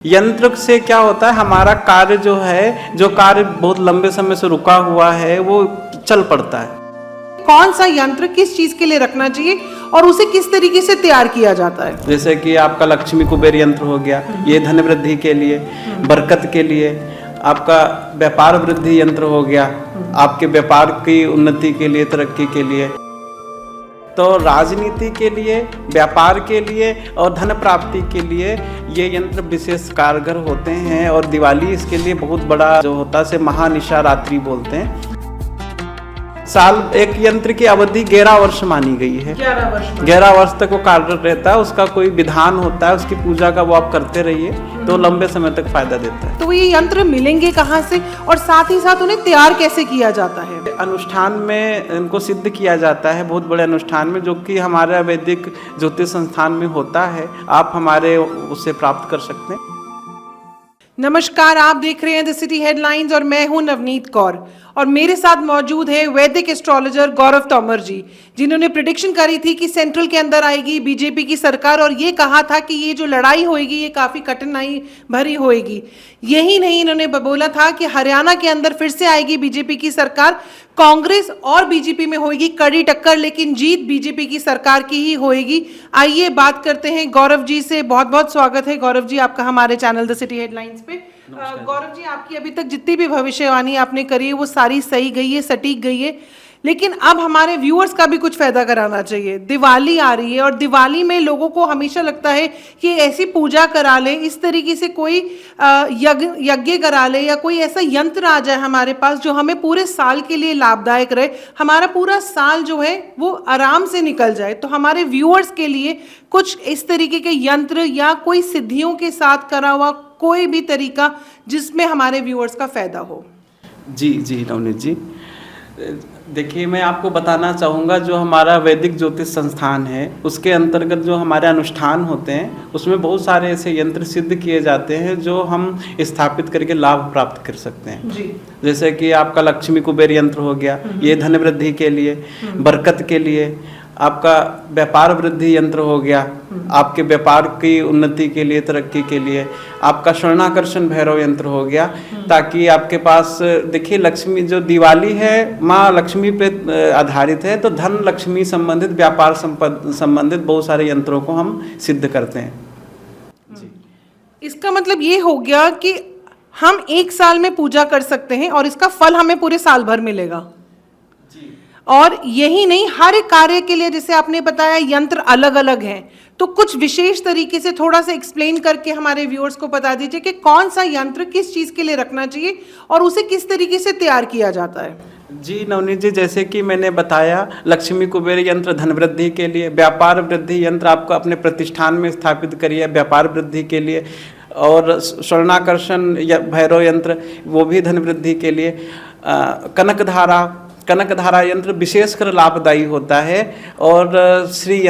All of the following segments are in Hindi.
यंत्र से क्या होता है, हमारा कार्य जो है, जो कार्य बहुत लंबे समय से रुका हुआ है वो चल पड़ता है। कौन सा यंत्र किस चीज के लिए रखना चाहिए और उसे किस तरीके से तैयार किया जाता है? जैसे कि आपका लक्ष्मी कुबेर यंत्र हो गया, ये धन वृद्धि के लिए, बरकत के लिए। आपका व्यापार वृद्धि यंत्र हो गया, आपके व्यापार की उन्नति के लिए, तरक्की के लिए। तो राजनीति के लिए, व्यापार के लिए और धन प्राप्ति के लिए ये यंत्र विशेष कारगर होते हैं। और दिवाली इसके लिए बहुत बड़ा जो होता है, से महानिशारात्रि बोलते हैं। साल एक यंत्र की अवधि 11 वर्ष मानी गई है। 11 वर्ष तक वो कार्यरत रहता है। उसका कोई विधान होता है, उसकी पूजा का वो आप करते रहिए तो लंबे समय तक फायदा देता है। तो ये यंत्र मिलेंगे कहाँ से और साथ ही साथ उन्हें तैयार कैसे किया जाता है? अनुष्ठान में इनको सिद्ध किया जाता है, बहुत बड़े अनुष्ठान में, जो कि हमारे वैदिक ज्योतिष संस्थान में होता है। आप हमारे उससे प्राप्त कर सकते हैं। नमस्कार, आप देख रहे हैं द सिटी हेडलाइंस और मैं हूं नवनीत कौर और मेरे साथ मौजूद है वैदिक एस्ट्रोलॉजर गौरव तोमर जी, जिन्होंने प्रेडिक्शन करी थी कि सेंट्रल के अंदर आएगी बीजेपी की सरकार और ये कहा था कि ये जो लड़ाई होएगी ये काफ़ी कठिनाई भरी होएगी। यही नहीं, इन्होंने बोला था कि हरियाणा के अंदर फिर से आएगी बीजेपी की सरकार, कांग्रेस और बीजेपी में होएगी कड़ी टक्कर, लेकिन जीत बीजेपी की सरकार की ही होएगी। आइए बात करते हैं गौरव जी से। बहुत बहुत स्वागत है गौरव जी आपका हमारे चैनल द सिटी हेडलाइंस पे। गौरव जी, आपकी अभी तक जितनी भी भविष्यवाणी आपने करी है वो सारी सही गई है, सटीक गई है, लेकिन अब हमारे व्यूअर्स का भी कुछ फायदा कराना चाहिए। दिवाली आ रही है और दिवाली में लोगों को हमेशा लगता है कि ऐसी पूजा करा ले, इस तरीके से कोई यज्ञ करा ले या कोई ऐसा यंत्र आ जाए हमारे पास जो हमें पूरे साल के लिए लाभदायक रहे, हमारा पूरा साल जो है वो आराम से निकल जाए। तो हमारे व्यूअर्स के लिए कुछ इस तरीके के यंत्र या कोई सिद्धियों के साथ करा हुआ कोई भी तरीका जिसमें हमारे व्यूअर्स का फायदा हो। जी नवनीत जी, देखिए मैं आपको बताना चाहूँगा, जो हमारा वैदिक ज्योतिष संस्थान है उसके अंतर्गत जो हमारे अनुष्ठान होते हैं उसमें बहुत सारे ऐसे यंत्र सिद्ध किए जाते हैं जो हम स्थापित करके लाभ प्राप्त कर सकते हैं जी। जैसे कि आपका लक्ष्मी कुबेर यंत्र हो गया, ये धन वृद्धि के लिए, बरकत के लिए। आपका व्यापार वृद्धि यंत्र हो गया, आपके व्यापार की उन्नति के लिए, तरक्की के लिए। आपका स्वर्णाकर्षण भैरव यंत्र हो गया, ताकि आपके पास, देखिए लक्ष्मी जो दिवाली है माँ लक्ष्मी पे आधारित है, तो धन लक्ष्मी संबंधित, व्यापार संबंधित बहुत सारे यंत्रों को हम सिद्ध करते हैं। जी। इसका मतलब ये हो गया कि हम एक साल में पूजा कर सकते हैं और इसका फल हमें पूरे साल भर मिलेगा। और यही नहीं, हर एक कार्य के लिए, जैसे आपने बताया, यंत्र अलग अलग हैं, तो कुछ विशेष तरीके से थोड़ा सा एक्सप्लेन करके हमारे व्यूअर्स को बता दीजिए कि कौन सा यंत्र किस चीज के लिए रखना चाहिए और उसे किस तरीके से तैयार किया जाता है। जी नवनीत जी, जैसे कि मैंने बताया, लक्ष्मी कुबेर यंत्र धन वृद्धि के लिए, व्यापार वृद्धि यंत्र आपको अपने प्रतिष्ठान में स्थापित करिए व्यापार वृद्धि के लिए, और स्वर्णाकर्षण भैरव यंत्र वो भी धन वृद्धि के लिए। कनकधारा यंत्र विशेषकर लाभदायी होता है। और श्री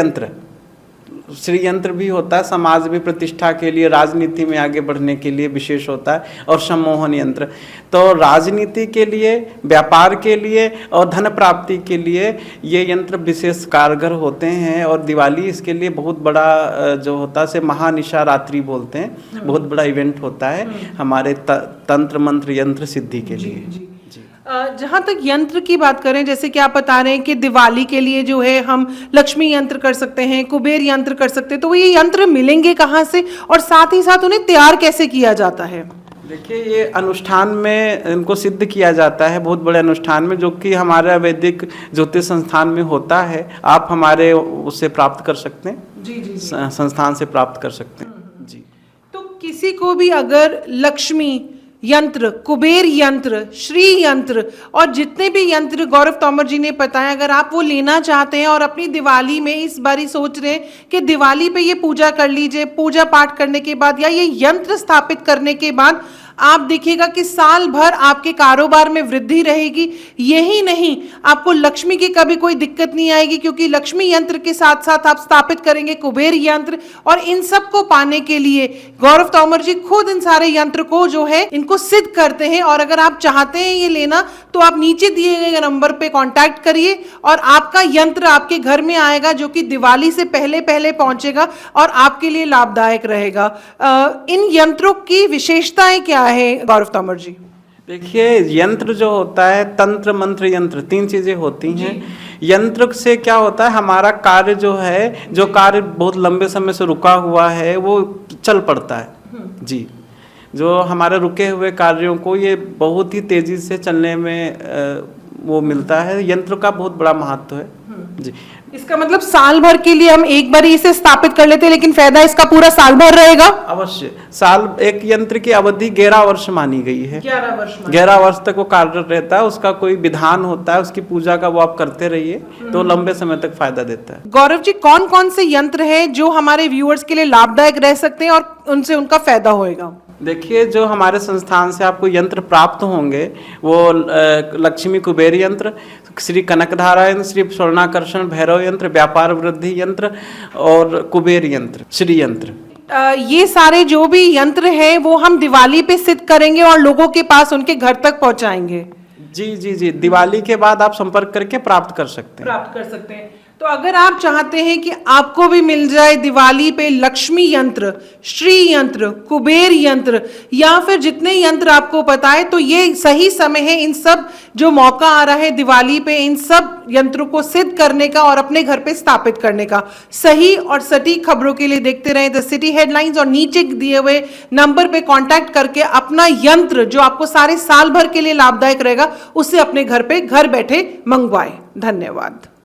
यंत्र भी होता है, समाज में प्रतिष्ठा के लिए, राजनीति में आगे बढ़ने के लिए विशेष होता है। और सम्मोहन यंत्र तो राजनीति के लिए, व्यापार के लिए और धन प्राप्ति के लिए ये यंत्र विशेष कारगर होते हैं। और दिवाली इसके लिए बहुत बड़ा जो होता है, से महानिशारात्रि बोलते हैं, बहुत बड़ा इवेंट होता है हमारे तंत्र मंत्र यंत्र सिद्धि के लिए। जहाँ तक यंत्र की बात करें, जैसे कि आप बता रहे हैं कि दिवाली के लिए जो है हम लक्ष्मी यंत्र कर सकते हैं, कुबेर यंत्र कर सकते हैं, तो ये यंत्र मिलेंगे कहाँ से और साथ ही साथ उन्हें तैयार कैसे किया जाता है? देखिए ये अनुष्ठान में इनको सिद्ध किया जाता है, बहुत बड़े अनुष्ठान में, जो कि हमारे वैदिक ज्योतिष संस्थान में होता है। आप हमारे उससे प्राप्त कर सकते हैं। जी। संस्थान से प्राप्त कर सकते हैं। जी। तो किसी को भी अगर लक्ष्मी यंत्र, कुबेर यंत्र, श्री यंत्र और जितने भी यंत्र गौरव तोमर जी ने बताया, अगर आप वो लेना चाहते हैं और अपनी दिवाली में इस बारी सोच रहे हैं कि दिवाली पे ये पूजा कर लीजिए, पूजा पाठ करने के बाद या ये यंत्र स्थापित करने के बाद आप देखिएगा कि साल भर आपके कारोबार में वृद्धि रहेगी। यही नहीं, आपको लक्ष्मी की कभी कोई दिक्कत नहीं आएगी, क्योंकि लक्ष्मी यंत्र के साथ साथ आप स्थापित करेंगे कुबेर यंत्र। और इन सब को पाने के लिए गौरव तोमर जी खुद इन सारे यंत्र को जो है इनको जिनको सिद्ध करते हैं। और अगर आप चाहते हैं ये लेना तो आप नीचे दिए गए नंबर पे कांटेक्ट करिए और आपका यंत्र आपके घर में आएगा, जो कि दिवाली से पहले पहले पहुंचेगा और आपके लिए लाभदायक रहेगा। इन यंत्रों की विशेषताएं क्या है गौरव तोमर जी? देखिए, यंत्र जो होता है, तंत्र मंत्र यंत्र, 3 चीजें होती हैं। यंत्र से क्या होता है, हमारा कार्य जो है, जो कार्य बहुत लंबे समय से रुका हुआ है वो चल पड़ता है जी। जो हमारे रुके हुए कार्यों को ये बहुत ही तेजी से चलने में वो मिलता है। यंत्र का बहुत बड़ा महत्व है जी। इसका मतलब साल भर के लिए हम एक बार इसे स्थापित कर लेते हैं, लेकिन फायदा इसका पूरा साल भर रहेगा? अवश्य। एक यंत्र की अवधि 11 वर्ष मानी गई है। 11 वर्ष तक वो कार्यरत रहता है। उसका कोई विधान होता है, उसकी पूजा का वो आप करते रहिए तो लंबे समय तक फायदा देता है। गौरव जी, कौन कौन से यंत्र है जो हमारे व्यूअर्स के लिए लाभदायक रह सकते हैं और उनसे उनका फायदा होएगा? देखिए, जो हमारे संस्थान से आपको यंत्र प्राप्त होंगे वो लक्ष्मी कुबेर यंत्र, श्री कनकधारा यंत्र, श्री स्वर्णाकर्षण भैरव यंत्र, व्यापार वृद्धि यंत्र और कुबेर यंत्र, श्री यंत्र। ये सारे जो भी यंत्र हैं वो हम दिवाली पे सिद्ध करेंगे और लोगों के पास उनके घर तक पहुंचाएंगे। जी जी जी, दिवाली के बाद आप संपर्क करके प्राप्त कर सकते हैं। तो अगर आप चाहते हैं कि आपको भी मिल जाए दिवाली पे लक्ष्मी यंत्र, श्री यंत्र, कुबेर यंत्र या फिर जितने यंत्र आपको पता है, तो ये सही समय है इन सब जो मौका आ रहा है दिवाली पे इन सब यंत्रों को सिद्ध करने का और अपने घर पे स्थापित करने का। सही और सटीक खबरों के लिए देखते रहें द सिटी हेडलाइंस और नीचे दिए हुए नंबर पे कांटेक्ट करके अपना यंत्र जो आपको सारे साल भर के लिए लाभदायक रहेगा उसे अपने घर पे घर बैठे मंगवाएं। धन्यवाद।